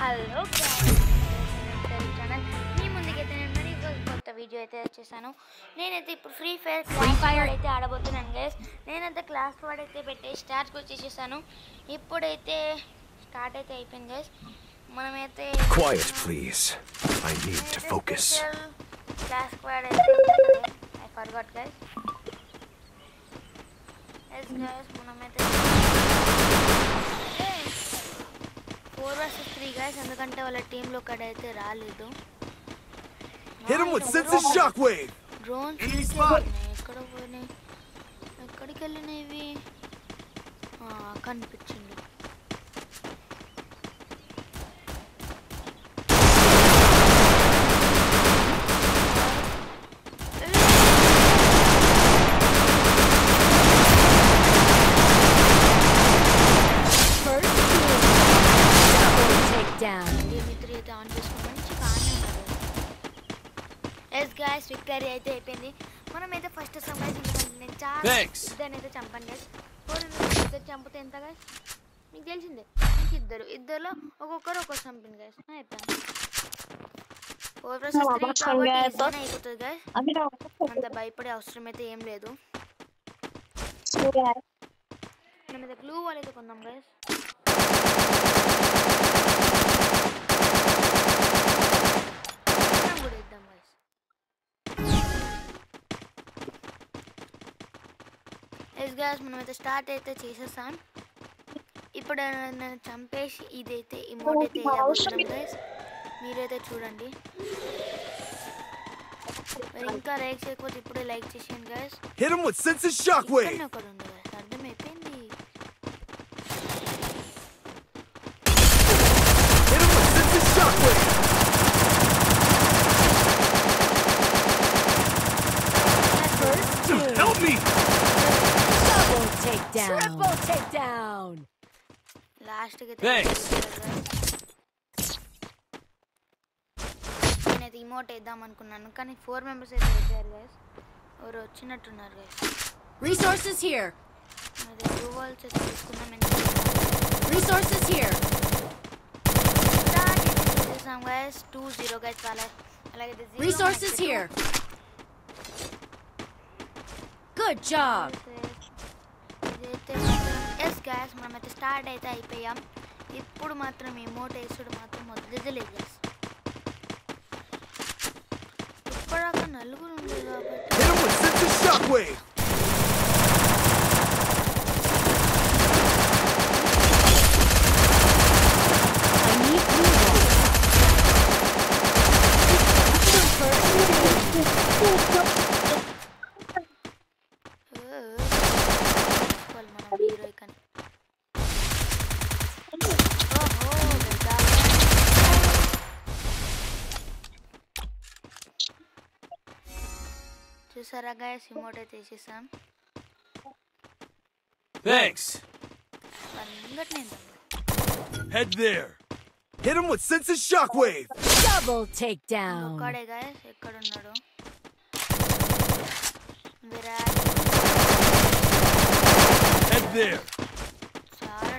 Hello channel మీ ముందుకైతే నేను మరి కొత్త వీడియో అయితే వచ్చేసాను. నేనైతే ఇప్పుడు ఫ్రీ ఫైర్ అయితే ఆడబోతున్నాను గైస్. నేనైతే క్లాస్ వాడ్ అయితే పెట్టి స్టార్ట్కి వచ్చేసేసాను. ఇప్పుడైతే స్టార్ట్ అయితే అయిపోయింది గైస్. మనమైతే Quiet please. I need to focus. Class వాడ్ అయితే I forgot guys. Yes guys, మనమైతే 4 vs 3 guys, ఎందుకంటే వాళ్ళ టీమ్ లో కడైతే రాలేదు. Hit him with sense of shockwave. Drones ఎక్కడ పోయినాయి, ఎక్కడికి వెళ్ళినాయి? కనిపించింది. గైస్ విక్టరీ అయితే అయిపోయింది. మనమైతే ఫస్ట్ సంపాదించి నేను చాలా ఇద్దరినైతే చంపాను గైస్. 4 చంపితే ఎంత గైస్ మీకు తెలిసిందే. ఇద్దరులో ఒక్కొక్కరు ఒక్కొక్క చంపింది గైస్. అయిపోయింది 4 vs 3 కాబట్టి అయిపోతుంది గైస్. అంత భయపడే అవసరం అయితే ఏం లేదు. మనమైతే గ్లూ వాల్ అయితే కొందాం గైస్. కూడా ఇద్దాం గైస్. గైస్ మనమైతే స్టార్ట్ అయితే చేసేసాం. ఇప్పుడు నన్ను చంపేసి ఇదైతే ఇమోట్ అయితే వేయబోతున్నాం గైస్. మీరైతే చూడండి. మరి ఇంకా లైక్ చేయకపోతే ఇప్పుడే లైక్ చేసేయండి గైస్. అక్కడ ఉంది గైస్, అర్థమైపోయింది. Help me! Triple takedown. Last ke thanks. నేనైతే ఇమోట్ వేద్దాం అనుకున్నాను కానీ 4 మెంబర్స్ అయితే వచ్చారు గైస్. ఎవరు వచ్చినట్టున్నారు గైస్. Resources here. అదే గ్లూ వాల్స్ అయితే తీసుకున్నాం. Resources here. చేసాం గైస్. 2-0 గైస్. అలాగే Resources here. Good job. Yes guys మనమైతే స్టార్ట్ అయితే అయిపోయాం. ఇప్పుడు మాత్రం ఎమోట్ వేసుడు మాత్రం వదిలేదు గైస్. ఇప్పటిదాకా నలుగురు ఉంది కాబట్టి చూసారా గైస్ ఇమోట్ అయితే వేసేసాం. Thanks. Head there. Hit him with sense of shockwave. Double takedown. ఒక్కడే గైస్ ఎక్కడ ఉన్నాడు? విరాట్. Head there. చాలా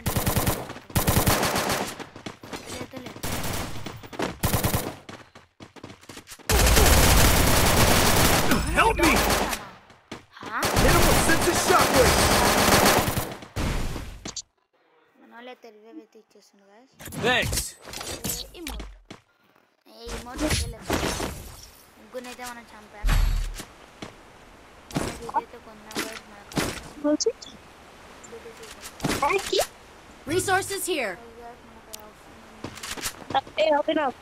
Help me! Hit him with sense of shockwave. మనోళ్ళే తెలివే ఇచ్చేస్తుంది గైస్. Thanks. ఇమోట్ ముగ్గునైతే మనం చంపాం. ఇదైతే కొన్నాం guys. Resources here. Open up.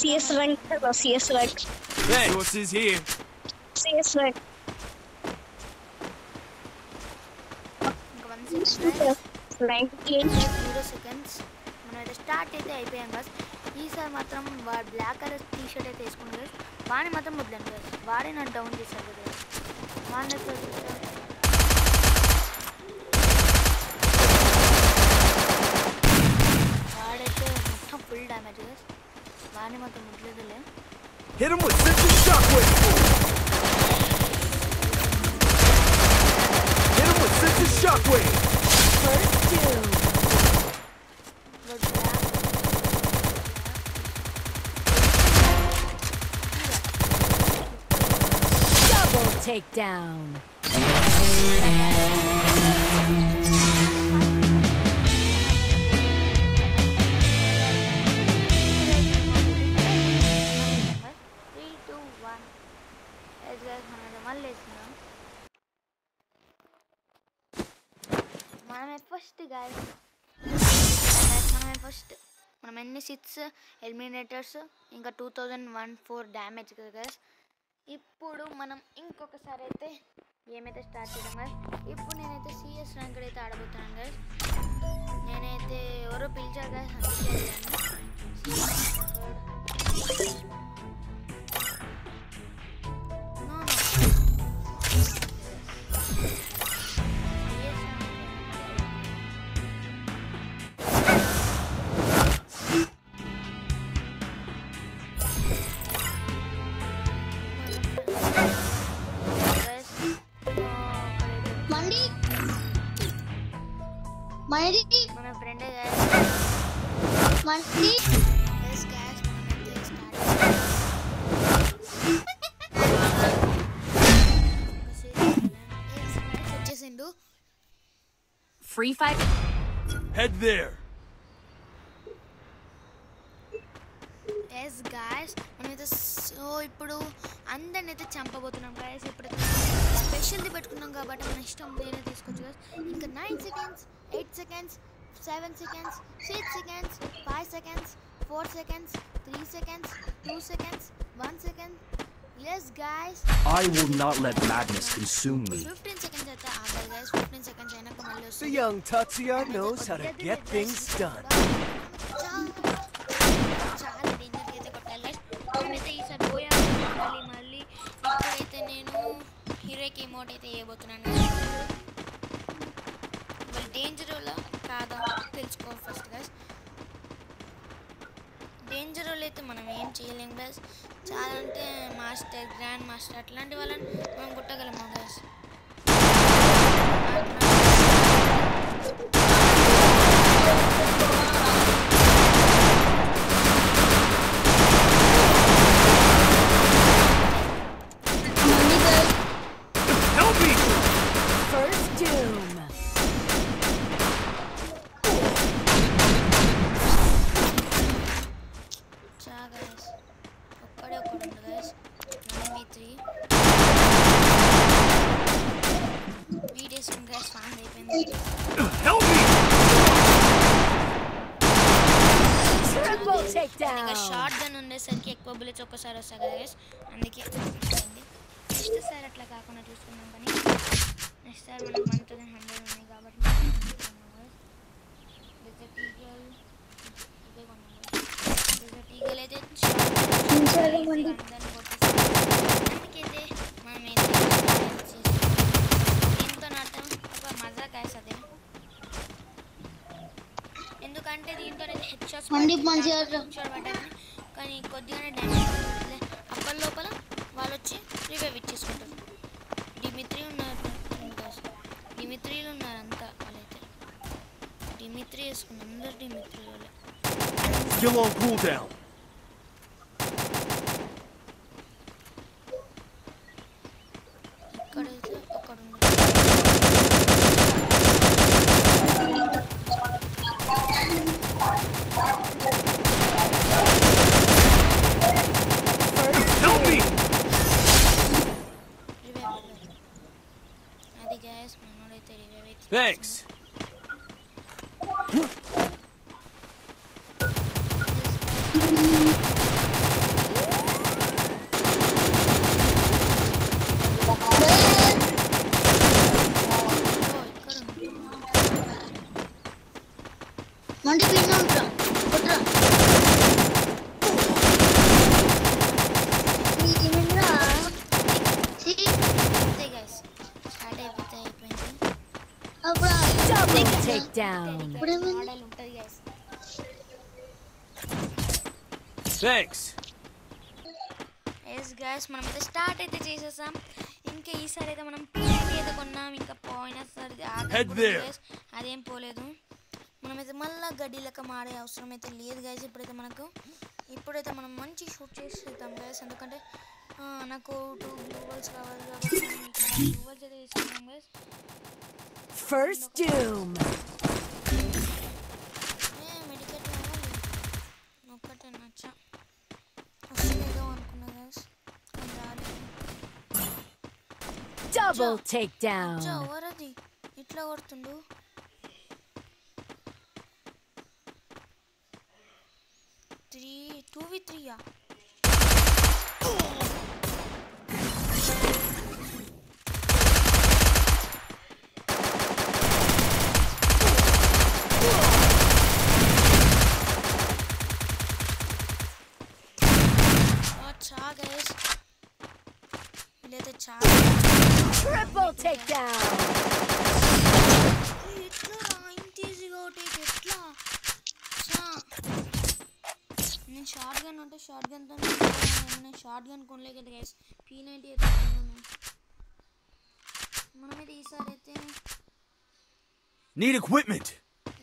CS rank. CS rank. Resources here. CS rank. ఇంకా 1 సెకండ్. 0 seconds. మనమైతే స్టార్ట్ అయితే అయిపోయాం గైస్. ఈసారి మాత్రం వాడు బ్లాక్ కలర్ టీ షర్ట్ అయితే వేసుకుని గైస్. వాడిని మాత్రం వదిలేను గైస్. వాడే నన్ను డౌన్ చేశాడు కదా. వాడైతే మొత్తం ఫుల్ డ్యామేజ్ గైస్. వాడిని మాత్రం వదిలేదులే. Hit him with sense of shockwave. Hit him with sense of shockwave. First two. takedown. మనం ఎన్ని 6 ఎలిమినేటర్స్ ఇంకా 2014 డ్యామేజ్ కదా గైస్. ఇప్పుడు మనం ఇంకొకసారి అయితే ఏమైతే స్టార్ట్ చేద్దాం గైస్. ఇప్పుడు నేనైతే సిఎస్ ర్యాంక్ అయితే ఆడబోతున్నాను గైస్. నేనైతే ఎవరో పిలిచారు గైస్, అందుకే మన ఫ్రెండ్ వచ్చేసిండు. Free fight. Head there. Yes guys మనమైతే సో ఇప్పుడు అందరిని అయితే చంపబోతున్నాం గాయస్. ఇప్పుడు స్పెషల్ది పెట్టుకున్నాం కాబట్టి మన ఇష్టం నేనే తీసుకోవచ్చు గాయస్. ఇంకా 9 seconds, 8 seconds, 7 seconds, 6 seconds, 5 seconds, 4 seconds, 3 seconds, 2 seconds, 1 second. Yes guys, I will not let madness consume me. 15 seconds అయితే ఆగాలి guys. 15 seconds అయినాక మళ్ళీ The వస్తుంది. young Tatsuya knows how to get things done. చాలా danger అయితే కొట్టాలి guys. నేనైతే ఈసారి పోయాను మళ్ళీ. ఇప్పుడైతే నేను హీరోకి ఎమోట్ అయితే వేయబోతున్నాను. వాళ్ళు డేంజర్ కాదా తెలుసుకోవాలి ఫస్ట్ గైస్. డేంజర్ అయితే మనం ఏం చేయలేం గైస్. చాలా అంటే మాస్టర్, గ్రాండ్ మాస్టర్ అట్లాంటి వాళ్ళని మనం కొట్టగలము guys. Help me! First doom. Guys ఒక్కడే ఉంది గైస్. 9v3 వీడియోస్ గైస్ ఫాన్ అయిపోయింది. Help me! Triple takedown. ఇంకా షార్ట్ గన్ ఉండేసరికి ఎక్కువ బుల్లెట్స్ ఒక్కసారి వస్తాయి కదా గైస్. అందుకే నెక్స్ట్ సారి అట్లా కాకుండా చూసుకున్నాం. కానీ నెక్స్ట్ సారి మనకు 1100 ఉన్నాయి కాబట్టి ఈగల్ అయితే అందరిని కొట్టేస్తాం. అందుకైతే మనం దీంతో నాటం ఒక మజా కాయస్. అదే ఎందుకంటే దీంతో హెడ్ షాట్స్ పడ్డాయి కానీ కొద్దిగానే డ్యామేజ్ పడుతుంది. అప్పటి లోపల వాళ్ళు వచ్చి రివైవ్ ఇచ్చేసుకుంటారు. డిమిత్రీ ఉన్నారు, డిమిత్రీలు ఉన్నారు అంతా. వాళ్ళైతే డిమిత్రీ వేసుకున్నారు, అందరు డిమిత్రీ వాళ్ళే. Still on cooldown. ఇక్కడైతే ఒకడు Help me! రివైవ్. అది గ్యాస్ మనోడైతే రివైవ్ అయితే. Thanks. Double takedown. మోడల్ ఉంటుంది గైస్. Thanks. ఎస్ గైస్ మనమైతే స్టార్ట్ అయితే చేసేసాం. ఇంకా ఈసారి అయితే మనం పీఐటీ అయితే కొన్నాం. ఇంకా పోయినసారి అదేం పోలేదు. మనమైతే మళ్ళీ గడ్డీలక మాడే అవసరం అయితే లేదు గైస్. ఇప్పుడైతే మనం మంచి షూట్ చేసేద్దాం గైస్. ఎందుకంటే నాకు 2 బ్లూ వాల్స్ కావాలి కాబట్టి ఇక్కడ బ్లూ వాల్స్ అయితే తీసుకున్నాం గైస్. First doom. మెడికేట్ కావాలి ఒక్కటే నచ్చా వస్తుందేదో అనుకున్నా గైస్ కానీ రాలేదు. Double takedown. ఎవరది ఇట్లా కొడుతుండు? 2v3 గైస్ వీళ్ళైతే చాలా Triple takedown. ఎట్లా ఇంత ఈజీగా ఒకటి ఎట్లా నేను షార్ట్ గన్ అంటే షార్ట్ గన్తో నేను షార్ట్ గన్ కొనలే కదా గైస్. P90 అయితే కొన్నాను. మనమైతే ఈసారి అయితే Need equipment.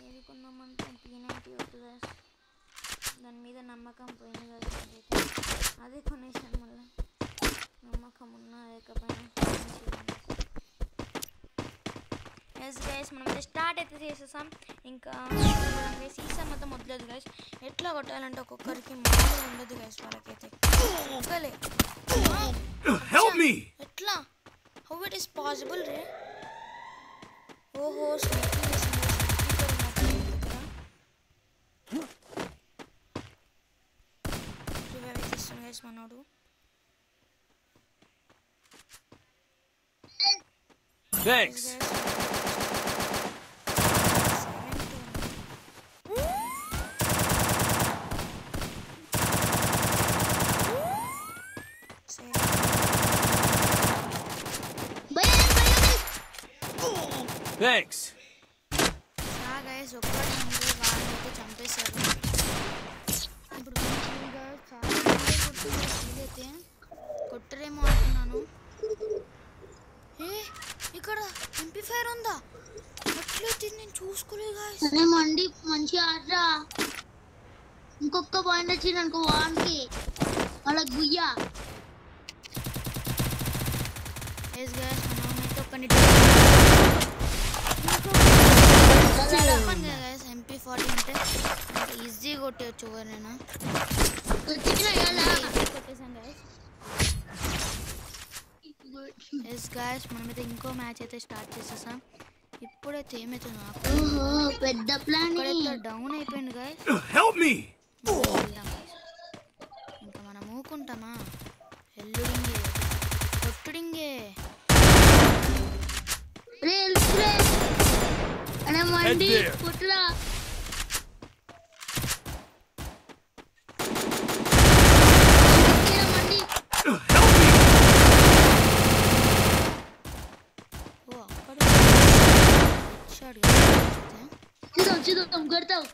ఏది కొన్నామంటే P90 వద్దు గైస్. దాని మీద నమ్మకం పోయింది కదా అయితే అదే కొనేసాను. మళ్ళీ నమ్మకం ఉన్నా లేకపోయినా ఎస్ గైస్ మనమైతే స్టార్ట్ అయితే చేసేసాం. ఇంకా సీజన్ మొత్తం వదలదు గైస్. ఎట్లా కొట్టాలంటే ఒక్కొక్కరికి మామూలు ఉండదు గైస్. వాళ్ళకైతే ఒక్కలే Help me. ఎట్లా హౌ ఇట్ ఈస్ పాసిబుల్ రే? ఓహో గైస్ మనోడు. Thanks. Thanks. గైస్ ఒక్కటి ముందు వాళ్ళైతే చంపేశారు. ఇప్పుడు చాలా కొట్టరేమో అనుకున్నాను. ఇక్కడ ఎంపీఫైర్ ఉందా? ఎట్లయితే నేను చూసుకోలేదు గైస్. అరే మండి మంచి ఆడరా. ఇంకొక పాయింట్ వచ్చింది అనుకో వాన్కి అలా గుయ్యా. ఎస్ గైస్ మనమైతే ఒక్కని గైస్ MP40 అంటే ఈజీ కొట్టేయచ్చు ఎవరైనా. కొట్టేసాం గైస్. ఎస్ గైస్ మనమైతే ఇంకో మ్యాచ్ అయితే స్టార్ట్ చేసేసాం. ఇప్పుడైతే ఏమైతుంది నాకు పెద్ద ప్లాన్ డౌన్ అయిపోయింది గైస్. Help me. ఇంకా మనం ఊకుంటామా? ఎల్లుడింగే కొట్టుడింగే. అరే మండి కుట్రా. చూద్దాం కొడతావు.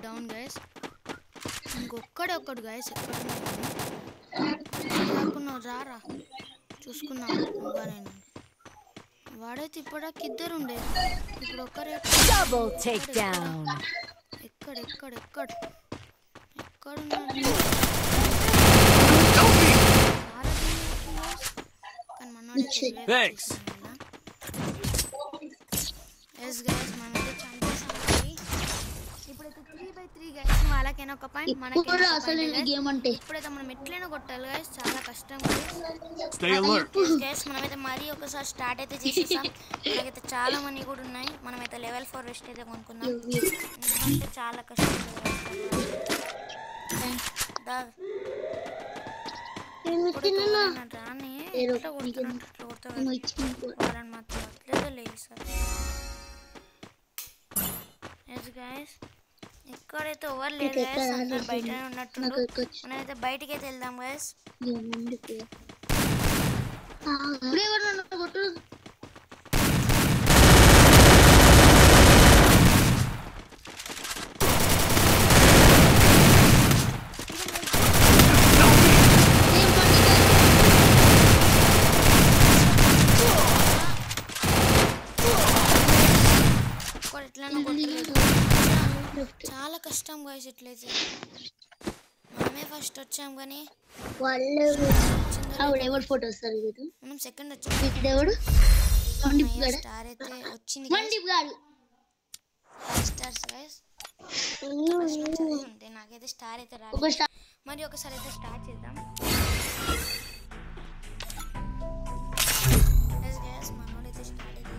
Down guys. ఇంకొక్కడే ఒక్కడు గైస్. ఎక్కడ రారా చూసుకున్నావు నువ్వుగా. నేను వాడైతే ఇప్పటికి ఇద్దరు ఉండే ఇప్పుడు ఒక్కరే. Double takedown. ఎక్కడున్నాడు? కానీ మనోడైతే Thanks. ఎస్ గైస్ మనమైతే చంపేసాం. ఇప్పుడైతే 3x3 గైస్. వాళ్ళకైనా ఒక పాయింట్ మనకైనా అసలు గేమ్ అంటే ఇప్పుడైతే మనం ఎట్లైనా కొట్టాలి గైస్. చాలా కష్టం Stay alert. గైస్. మనమైతే మరీ ఒకసారి స్టార్ట్ అయితే చేసేసాం. మనకైతే చాలా మనీ కూడా ఉన్నాయి. మనమైతే లెవెల్ 4 రెస్ట్ అయితే కొనుక్కుందాం. ఎందుకంటే చాలా కష్టం రాని ఎట్లా కొడుతున్నట్టు అట్లా కొడతావు వాళ్ళని మాత్రం అట్లేదో లేదు సార్. ఎస్ గైస్ ఇక్కడైతే ఎవరు లేదు గైస్. అందరు బయటనే ఉన్నట్టుండు. మనమైతే బయటికి అయితే వెళ్దాం గైస్. చాలా కష్టం గైస్ ఇట్లయితే మనమే ఫస్ట్ వచ్చాం కానీ వాళ్ళు ఆవిడ ఎవరు ఫోటో వస్తారు వీడు మనం సెకండ్ వచ్చాం ఎవడు స్టార్ అయితే వచ్చింది మండిప్ గాడు స్టార్స్ గైస్ ఉంటే నాకైతే స్టార్ అయితే రాలేదు మరి ఒకసారి అయితే స్టార్ట్ చేద్దాం మనోడైతే స్టార్ట్ అయితే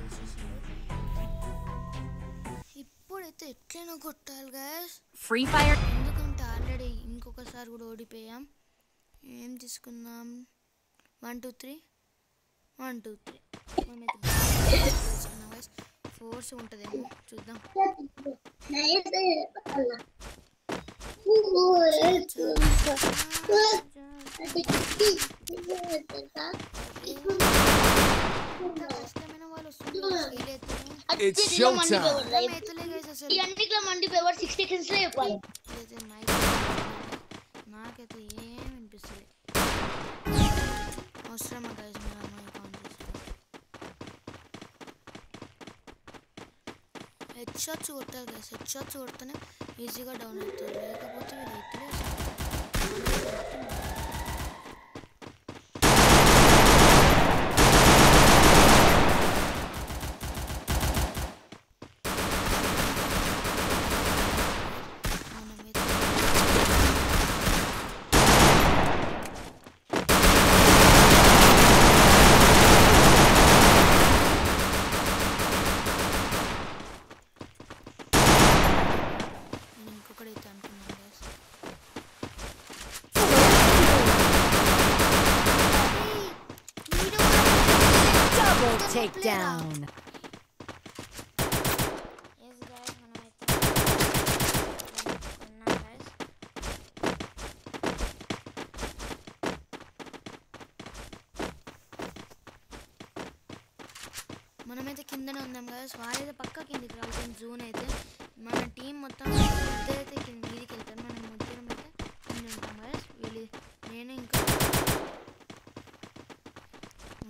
ఇప్పుడైతే ఎట్లైనా కొట్టాలి గైస్ Free Fire. ఎందుకంటే ఆల్రెడీ ఇంకొకసారి కూడా ఓడిపోయాం ఏం తీసుకుందాం 1 2 3 1 2 3 మేమైతే తీసుకున్నాం గైస్ ఫోర్స్ ఉంటుందేమో చూద్దాం కష్టమైన వాళ్ళు It's showtime. నాకైతే ఏం అనిపిస్తుంది అవసరమా గైస్ మీరు అమ్మాయి కాల్ హెడ్ షాట్స్ కొట్టాలి గైస్ హెడ్ షాట్స్ కొడితేనే ఈజీగా డౌన్ అవుతారు లేకపోతే వీళ్ళు ఇట్లే Takedown. Yes guys, మనమైతే కిందనే ఉందాం గైస్ వాళ్ళైతే పక్క కిందికి రావాలి జూన్ అయితే మన టీం మొత్తం ఇద్దరైతే కింద మీదికి వెళ్తారు మనం ముగ్గురం అయితే కింద ఉంటాం గైస్ వీళ్ళు నేను ఇంకా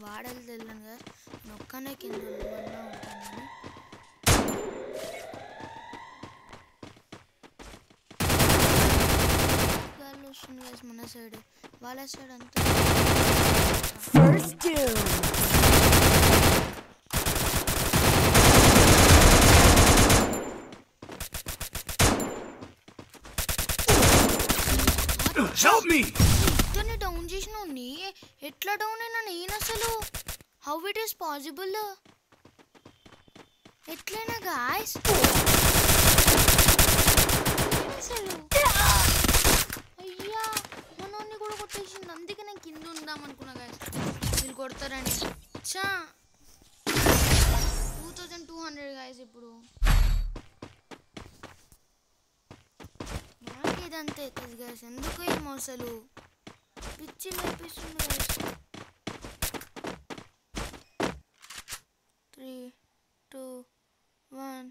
వాడలు వెళ్ళాను కదా నొక్కనే కింద ఉంటాను గాలి వస్తుంది గైస్ మన సైడ్ వాళ్ళ సైడ్ అంతా First doom. Help me! ఇతన్ని డౌన్ చేసినావు నీ ఎట్లా డౌన్ అయినా నేను అసలు హౌ ఇట్ ఈస్ పాసిబుల్ ఎట్లయినా గాయస్ అసలు అయ్యా మనోన్ని కూడా కొట్టేసింది అందుకే నేను కింద ఉందాం అనుకున్నా గాయస్ వీళ్ళు కొడతారని చా 2200 గాయస్ ఇప్పుడు నాకు ఇదంతా అవుతుంది గాయస్ ఎందుకు ఏమో అసలు పిచ్చి లేపిస్తుంది గాయస్ 3 2 1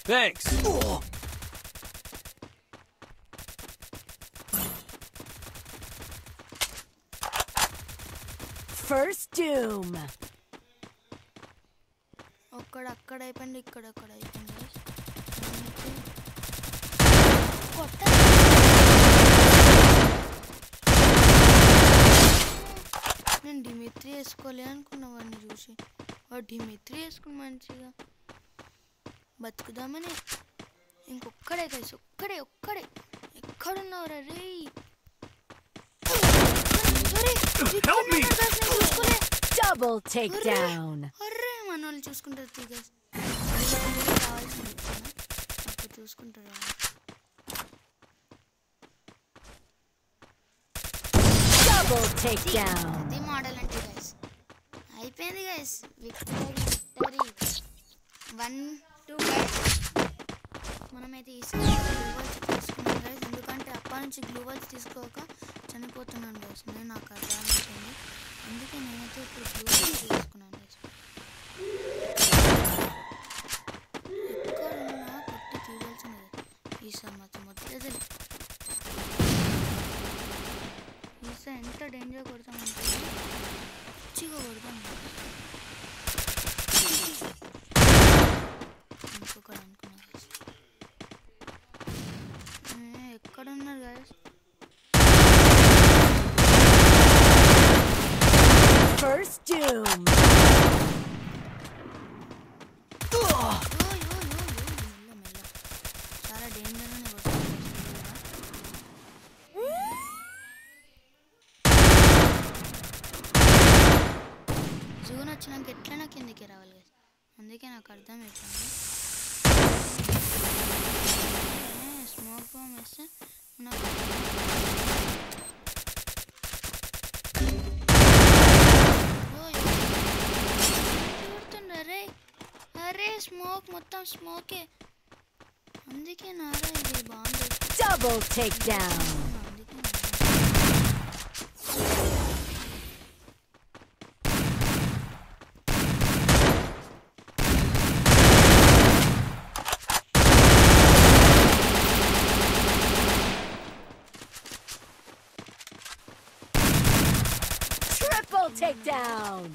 Thanks. First doom. అక్కడ అయిపోయింది ఇక్కడ అయిపోయింది నేను డిమిత్రి వేసుకోలే అనుకున్నా వాడిని చూసి వాడు డిమిత్రి వేసుకుని మంచిగా బతుకుదామని ఇంకొక్కడే కలిసి ఒక్కడే ఎక్కడున్నావురా రే Double takedown. అర్రే మన వాళ్ళు చూసుకుంటారు తీగస్ కావాల్సింది అప్పుడు చూసుకుంటారు Double takedown. అది మోడల్ అంటే గైస్ అయిపోయింది గైస్ విక్టరీ 1-2 గైస్ మనమైతే గ్లూవల్స్ తీసుకున్నాం గైస్ ఎందుకంటే అప్పటి నుంచి గ్లూవల్స్ తీసుకోక చనిపోతున్నాను గైస్ నేను నాకు అర్థం అవుతుంది అందుకే నేనైతే ఇప్పుడు గ్లూవల్స్ తీసుకున్నాను గైస్ వచ్చినాక ఎట్లైనా కిందికి రావాలి గైస్. అందుకే నాకు అర్థమవుతుంది. స్మోక్ బాంబ్ వేస్తే నాకు కొడుతుండ్రు. అరే స్మోక్ మొత్తం స్మోకే. అందుకే నారా ఇది బాగుంది. Double takedown. Triple takedown.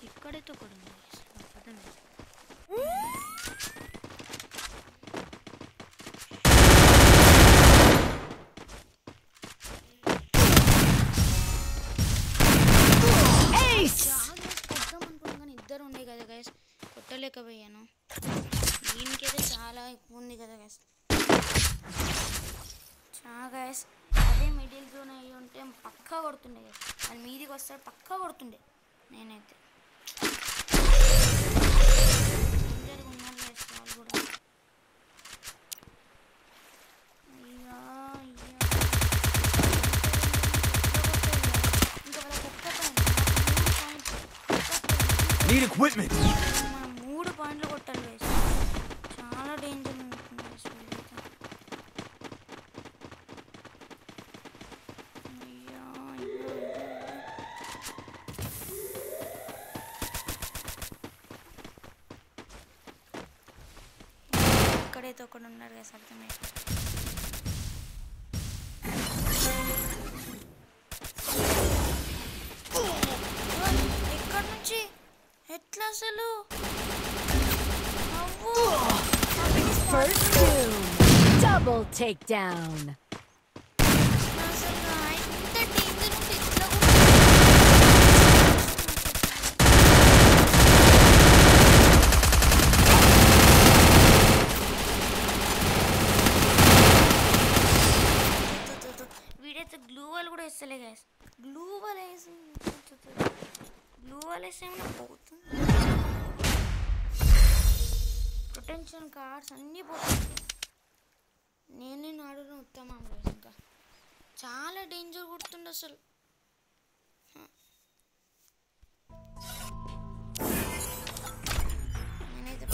ఇక్కడైతే కూడా ఉంది. కొట్టామనుకున్నాను కానీ ఇద్దరు ఉండే కదా గైస్, కొట్టలేకపోయాను. దీనికైతే చాలా ఎక్కువ ఉంది కదా గైస్. చాలా గైస్ అదే మిడిల్ జోన్ అయ్యి ఉంటే పక్కా కొడుతుండే గైస్. అది మీదికి వస్తే పక్కా కొడుతుండే. నేనైతే ఉన్నాను గైస్ వాళ్ళు కూడా. అయ్యా ఇంకా వాళ్ళకి ఒక్క Need equipment. మనం 3 పాయింట్లు కొట్టాలి గైస్. చాలా డేంజర్ ఉంటుంది గైస్ వీళ్ళైతే. అయ్యా ఇక్కడైతే ఒకడు ఉన్నారు గైస్, అర్థమైతే. ఎక్కడి నుంచి ఎట్లా అసలు? First doom. Double takedown. అసలు ఇంత డేంజర్ ఉంటే ఎట్లా వీడైతే గ్లూ వాల్ కూడా వేస్తలే గైస్. గ్లూ వాల్ వేసి ఏమైనా పోతుంది. ప్రొటెన్షన్ కార్డ్స్ అన్నీ పోతుంది. నేను ఆడడం ఉత్తమం గైస్. ఇంకా చాలా డేంజర్ కొడుతుండే అసలు. నేనైతే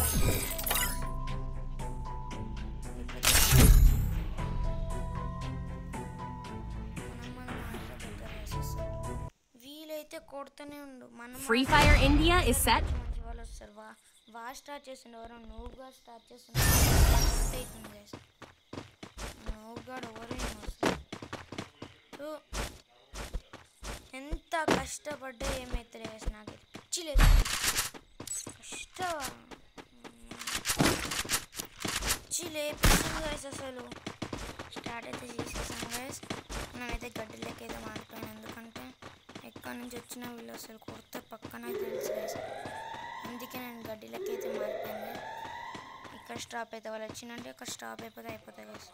వీలైతే కొడుతూనే ఉండు. మనం Free Fire India is set. మంచి వాళ్ళు వస్తారు. స్టార్ట్ చేసిండు ఎవరో నూబ్గా స్టార్ట్ చేసిండు. అవుతుంది గైస్. నూబ్గాడు ఎవరు వస్తారు. ఎంత కష్టపడ్డా ఏమైతే గైస్. నాకు పిచ్చి లేదు పిచ్చి లేపిస్తుంది గైస్. అసలు స్టార్ట్ అయితే చేసేసాం గైస్. మనమైతే గడ్డలకి అయితే మారిపోయాను. ఎందుకంటే ఎక్కడి నుంచి వచ్చినా వీళ్ళు అసలు కొడితే పక్కన తెలుసు గైస్. అందుకే నేను గడ్డలకి అయితే మారిపోయింది. ఇక్కడ స్టాప్ అయితే వాళ్ళు వచ్చిందంటే ఇక్కడ స్టాప్ అయిపోతాయి guys.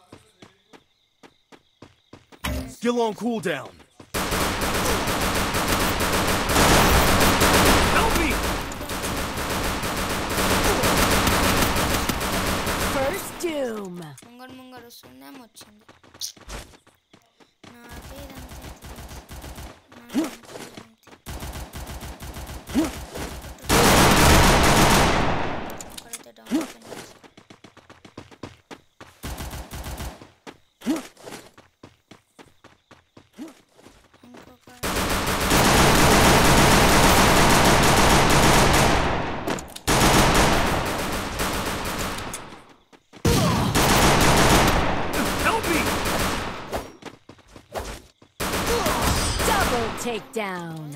Still on cooldown. Help me. First doom. ముంగడు వస్తుందేమో వచ్చింది. నాకే ఇక్కడైతే డౌన్ అయిపోయింది. Double takedown.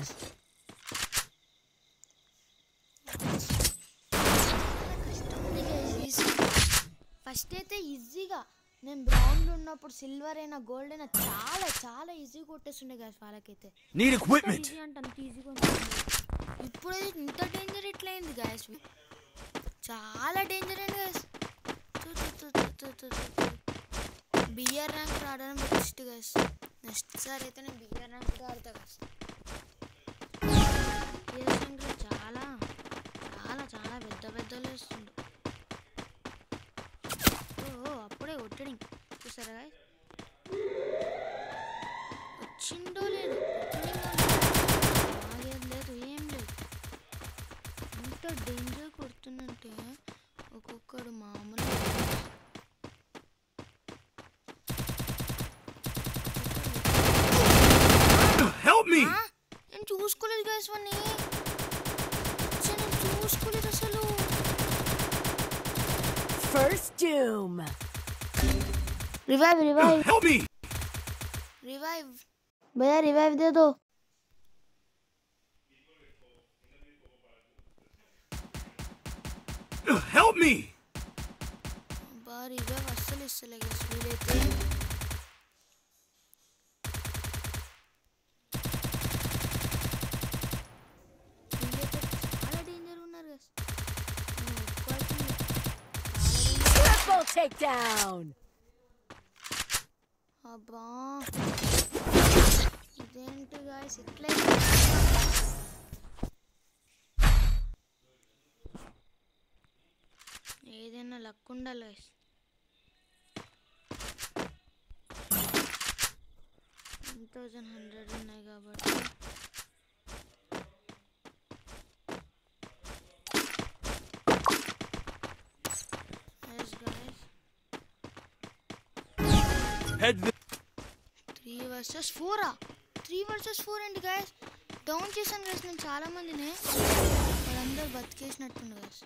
ఫస్ట్ అయితే ఈజీగా నేను బ్రౌన్లో ఉన్నప్పుడు సిల్వర్ అయినా గోల్డ్ అయినా చాలా చాలా ఈజీగా కొట్టేస్తుండే గైస్ వాళ్ళకైతే. Need equipment. ఈజీ అంటే అంత ఈజీగా ఉంటుంది. ఇప్పుడైతే ఇంత డేంజర్ ఎట్లయింది గైస్. చాలా డేంజర్ అండి గైస్. బిఆర్ ర్యాంక్ ఆడడం బెస్ట్ గైస్. నెక్స్ట్ సారి అయితే నేను బిఆర్ ర్యాంక్ ఆడతా గైస్. బిఆర్ ర్యాంక్లో చాలా చాలా చాలా పెద్ద పెద్దలు వస్తుండు. అప్పుడే కొట్టడి చూసారా గైస్, వచ్చిండో లేదు, ఆగేది లేదు, ఏం లేదు. ఎంత డేంజర్ కొడుతుందంటే ఒక్కొక్కడు మామూలు. నేను చూసుకోలేదు గైస్, వాడిని నేను చూసుకోలేదు అసలు. First doom. Revive revive Help me. Revive भैया, रिवाइव दे दो. Help me. बा रिवाइव అసలు ఇస్తలేదు గైస్ వీలైతే. చాలా డేంజర్ ఉన్నారు గైస్. Triple takedown. అబ్బా ఇదేంటి గాయస్ ఇట్లే. ఏదైనా లక్ ఉండాలి గాయస్. 1100 ఉన్నాయి కాబట్టి Head 3 versus 4. 3 versus 4 అండి గైస్. డౌన్ చేశాను గైస్ నేను చాలా మందిని, వాళ్ళందరూ బతికేసినట్టుంది guys.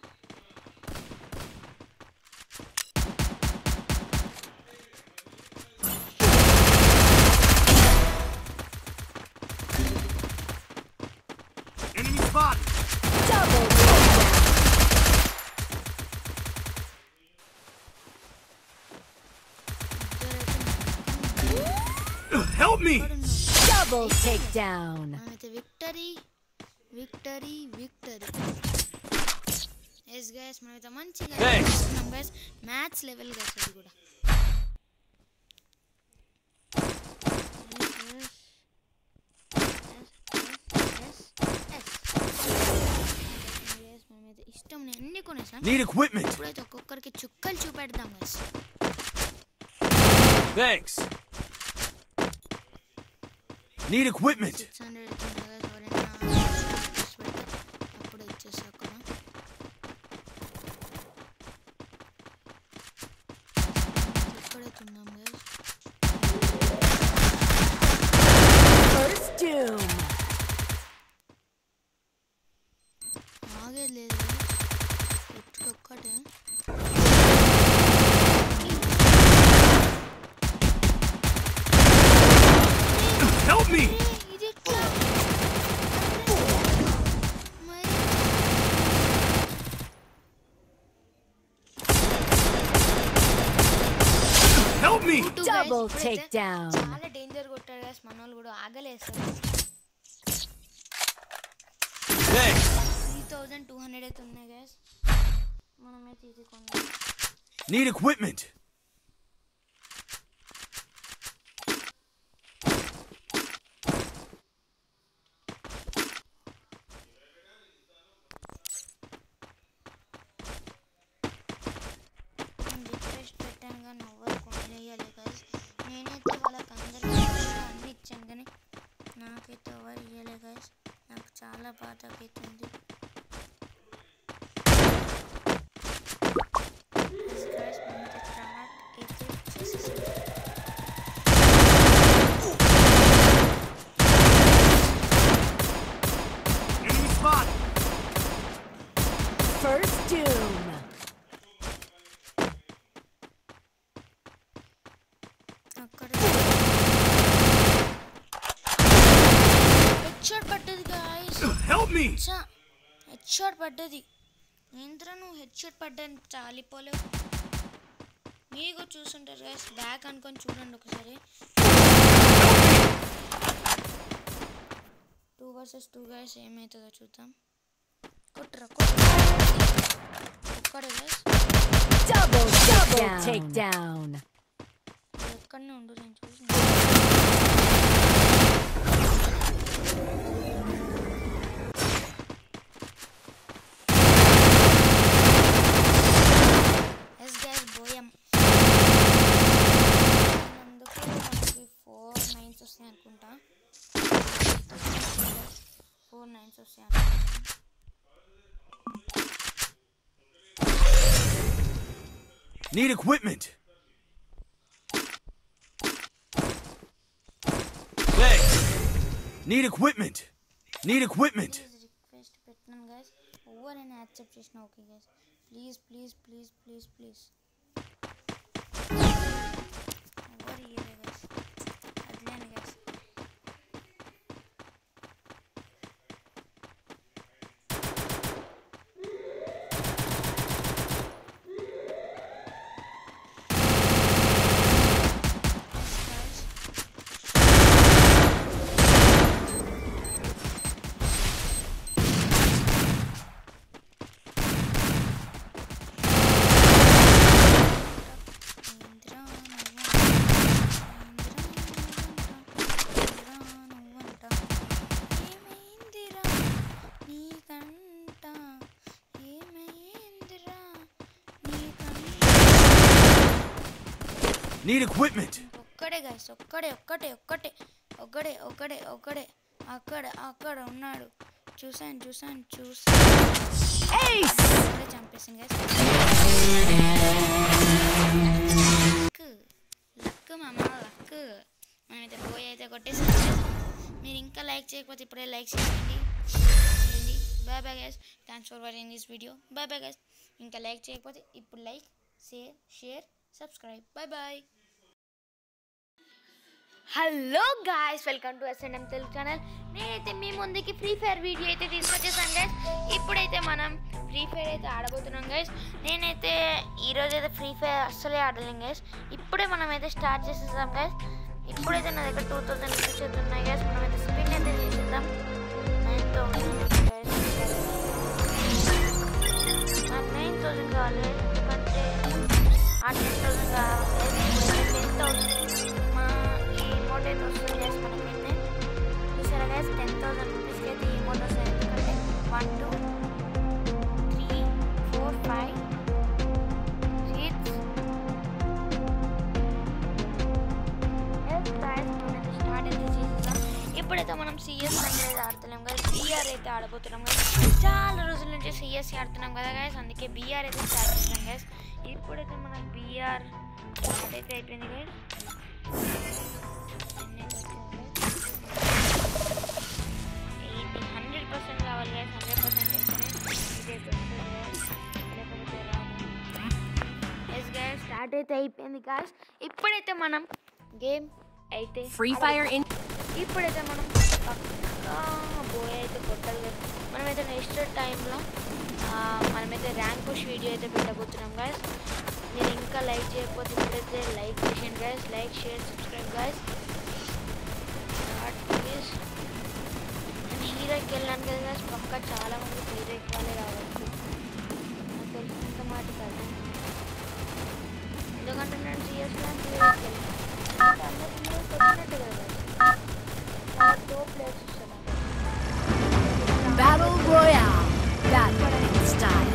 enemy spot. Double takedown. Help me. Double takedown. మనమైతే victory victory victory. Yes guys మనమైతే మంచిగా చేస్తున్నాం గైస్. మ్యాథ్స్ లెవెల్ గైస్ అది కూడా. మనమైతే ఇష్టం నేను అన్ని కొనేసాం. Need equipment. ఇప్పుడైతే ఒక్కొక్కరికి చుక్కలు చూపెడదాం గైస్. Thanks. Need equipment. 600 అవుతుంది గైస్. ఎవరైనా అప్పుడు ఇచ్చేసా కూడా. ఎక్కడైతే ఉన్నాం గైస్. First doom. ఆగేది లేదు ఒక్కటే. Help me. ఇది ఎట్లా మరి Help me. Double takedown. చాలా డేంజర్ కొట్టారు గైస్. మన వాళ్ళు కూడా ఆగలేస్తారు. Thanks. 3200 అయితే ఉన్నాయి గైస్. మనమైతే ఇది కొన్నాం. Need equipment. రిక్వెస్ట్ పెట్టాను కానీ ఎవరు కొనేయాలి గైస్. నేనైతే వాళ్ళకి అందరికీ అన్ని ఇచ్చాను కానీ నాకైతే ఎవరు ఇవ్వలే గైస్. నాకు చాలా బాధ అవుతుంది. గైస్ మనమైతే ట్రాక్ అయితే వచ్చేసేసాం. Enemy spot. First doom. అక్కడ హెడ్ షాట్ పడ్డది guys. Help me. Head shot పడ్డది. ఏంద్రా నువ్వు హెడ్ షాట్ పడ్డాను చాలిపోలేవు. మీకు చూసుంటారు గైస్. బ్యాక్ అనుకొని చూడండి ఒకసారి. 2 versus 2 గైస్ ఏమవుతుందో చూద్దాం. కొట్టరా ఒక్కడే గైస్. Double takedown. అక్కడనే ఉండు నేను చూసి ఎస్ గైస్ బోయం అందుకు మనకి 4 9s వస్తాయి అనుకుంటా 4 9s వస్తాయి అనుకుంటా Need equipment. Thanks. Need equipment. Need equipment. Request పెట్టినాను గైస్ ఎవరైనా యాక్సెప్ట్ చేసినా okay guys please please please please please ఎవరు ఇయ్యలే గైస్ అట్లేను గైస్ Need equipment. ఒక్కడే గైస్ ఒక్కడే అక్కడ ఉన్నాడు చూసాను చంపేసింది గైస్ లక్ మామ లక్ మనమైతే పోయి అయితే కొట్టేసాం మీరు ఇంకా లైక్ చేయకపోతే ఇప్పుడే లైక్ చేయండి bye bye guys thanks for watching this video bye bye guys ఇంకా లైక్ చేయకపోతే ఇప్పుడు like share subscribe bye bye hello guys welcome to SNM Telugu channel నేనైతే మీ ముందుకి ఫ్రీ ఫైర్ వీడియో అయితే తీసుకొచ్చేసాను గైస్ ఇప్పుడైతే మనం ఫ్రీ ఫైర్ అయితే ఆడబోతున్నాం గైస్ నేనైతే ఈరోజు అయితే ఫ్రీ ఫైర్ అస్సలే ఆడలేం గైస్ ఇప్పుడే మనం అయితే స్టార్ట్ చేసేసాం గైస్ ఇప్పుడైతే నా దగ్గర 2000 రూపీస్ అయితే ఉన్నాయి గైస్ మనమైతే స్పిన్ అయితే చేసేద్దాం 9000 కావాలి ఎందుకంటే ఆ 10,000 కావాలి 10,000 మా ఈ అమౌంట్ అయితే వస్తుంది గైస్ మనకైతే చూసారా గైస్ 10,000 రూపీస్కి అయితే ఈ అమౌంట్ వస్తుంది ఎందుకంటే 1 2 3 4 5 6 స్టార్ట్ అయితే చేసేసాం ఇప్పుడైతే మనం సిఎస్ అనేది ఆడుతున్నాం కదా బీఆర్ అయితే ఆడబోతున్నాం కదా చాలా రోజుల నుంచి సిఎస్ ఆడుతున్నాం కదా గైస్ అందుకే బీఆర్ అయితే స్టార్ట్ చేసినాం గైస్ ఇప్పుడైతే మనం బీఆర్ స్టార్ట్ అయితే అయిపోయింది గైస్ 100% కావాలి గైస్ 100% ఎస్ గైస్ స్టార్ట్ అయితే అయిపోయింది గైస్ ఇప్పుడైతే మనం గేమ్ అయితే Free Fire in ఇప్పుడైతే మనం బోయ్ అయితే కొట్టాలి కదా మనమైతే నెక్స్ట్ టైంలో మనమైతే ర్యాంక్ పుష్ వీడియో అయితే పెట్టబోతున్నాం గైస్ మీరు ఇంకా లైక్ చేయకపోతే ఇప్పుడైతే లైక్ చేయండి guys like share subscribe guys please నేను హీరోకి వెళ్ళాను కదా గైస్ పక్క చాలామంది హీరోకి వాళ్ళే రావాలి నాకు తెలిసినంత మాట కాదు ఎందుకంటే నేను సిఎస్లో హీరోకి వెళ్ళాను అందరూ హీరో కొట్టినట్టు కదా టోప్ ప్లేయర్స్ ఇస్తున్నాను Battle Royale. Battle style.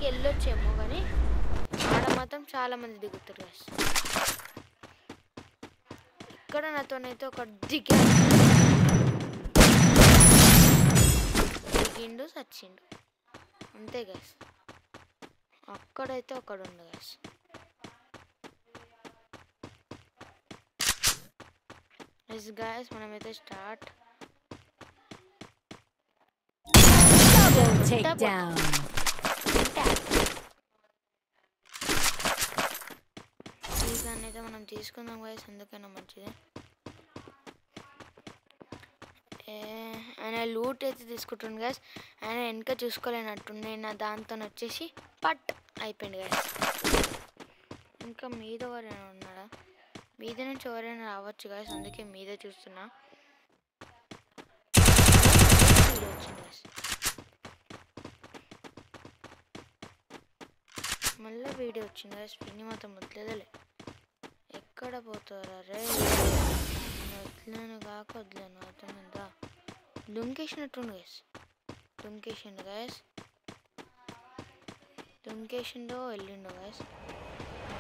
వెళ్ళొచ్చేమో కానీ ఆడ మాత్రం చాలా మంది దిగుతారు గైస్ ఇక్కడ నాతోనైతే ఒక దిగిండు చచ్చిండు అంతే గైస్ అక్కడైతే ఒకడు ఉంది గైస్ ఎస్ గైస్ మనమైతే స్టార్ట్ Double takedown. దాన్ని అయితే మనం తీసుకుందాం గైస్, ఎందుకైనా మంచిది. ఆయన లూట్ అయితే తీసుకుంటుంది గైస్. ఆయన వెనక చూసుకోలేనట్టుండే, నా దాంతో వచ్చేసి పట్ అయిపోయింది గైస్. ఇంకా మీద ఎవరైనా ఉన్నాడా? మీద నుంచి ఎవరైనా రావచ్చు గైస్, అందుకే మీదే చూస్తున్నా. వచ్చింది గైస్, మళ్ళీ వీడియో వచ్చింది గైస్. పిన్ని మాత్రం వదిలేదలే. ఎక్కడ పోతారా రే? వదిలేను కాక వదిలేను, అర్థమైందా? దుంకేసినట్టుండు గైస్, దుంకేసిండు గైస్, దుంకేసిండో వెళ్ళిండో గైస్,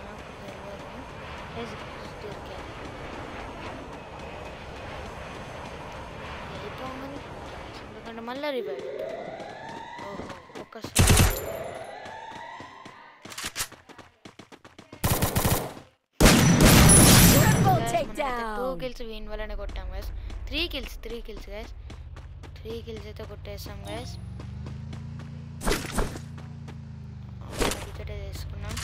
నాకు తెలియదు. వెళ్ళిపోమని ఎందుకంటే మళ్ళీ రివైవ్. ఓహో ఒక్కసారి టూ కిల్స్ వీన్ వల్లనే కొట్టాం గైస్. 3 kills గైస్, 3 kills అయితే కొట్టేస్తాం గైస్. వికెట్ తీసుకున్నాం.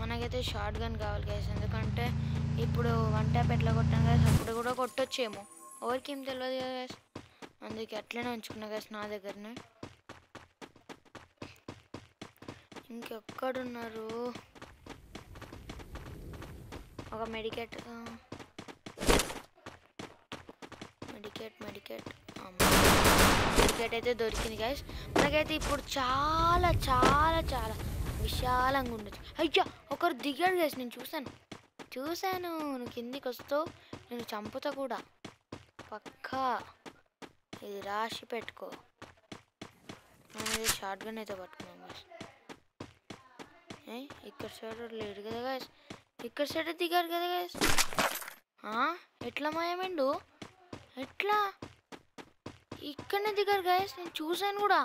మనకైతే షార్ట్ గన్ కావాలి గైస్, ఎందుకంటే ఇప్పుడు 1 ట్యాప్ ఎట్లా కొట్టాను గైస్, అప్పుడు కూడా కొట్టొచ్చేమో, ఎవరికి ఏం తెలియదు కదా గైస్. అందుకే అట్లనే ఉంచుకున్నా గైస్ నా దగ్గరనే. ఇంకెక్కడున్నారు? ఒక మెడికేట్ అయితే దొరికింది గైస్. మనకైతే ఇప్పుడు చాలా చాలా చాలా విశాలంగా ఉండొచ్చు. అయ్యా ఒకరు దిగాడు గైస్, నేను చూశాను. నువ్వు కిందికి వస్తావు, నేను చంపుతా కూడా పక్కా, ఇది రాసి పెట్టుకో. మనం షార్ట్ గన్ అయితే పట్టుకున్నాం గైస్. ఇక్కడ సైడ్ లేడు కదా గైస్, ఇక్కడ సైడ్ దిగారు కదా గైస్. ఎట్లా మాయమైండు? ఎట్లా ఇక్కడనే దిగారు గైస్, నేను చూసాను కూడా.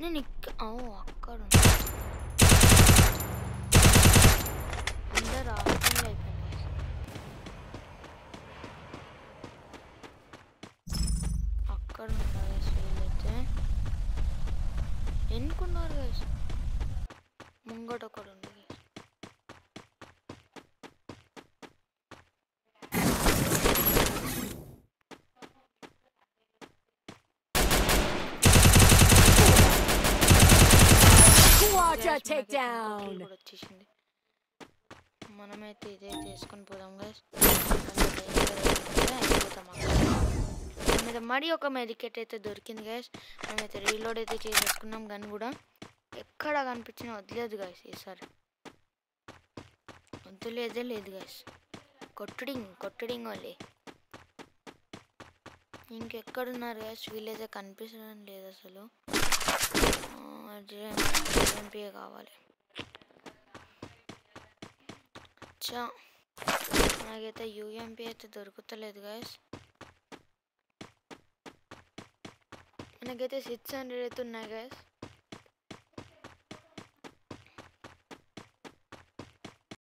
నేను అక్కడ అందరు ఆఫ్లైన్లో అయిపోయింది గైస్. అక్కడ ఉన్నారు గైస్ వీళ్ళైతే, ఎన్నుకున్నారు గైస్. ముంగట ఒకడు ఉంది గైస్. Quadra takedown. వచ్చేసింది. మనమైతే ఇదే తీసుకొని పోదాం గైస్. మీద మడి ఒక మెడికెట్ అయితే దొరికింది గైస్. మనమైతే రీలోడ్ అయితే చేసేసుకున్నాం. గన్ కూడా ఎక్కడ కనిపించినా వదిలేదు గైస్, ఈసారి వదిలేదే లేదు గైస్. కొట్టడింగ్ వాళ్ళే. ఇంకెక్కడున్నారు గైస్? వీళ్ళైతే కనిపించడం లేదు అసలు. ఎంపీ కావాలి. నాకైతే యూఎంపీ అయితే దొరుకుతలేదు గైస్. మనకైతే 600 అయితే ఉన్నాయి గైస్.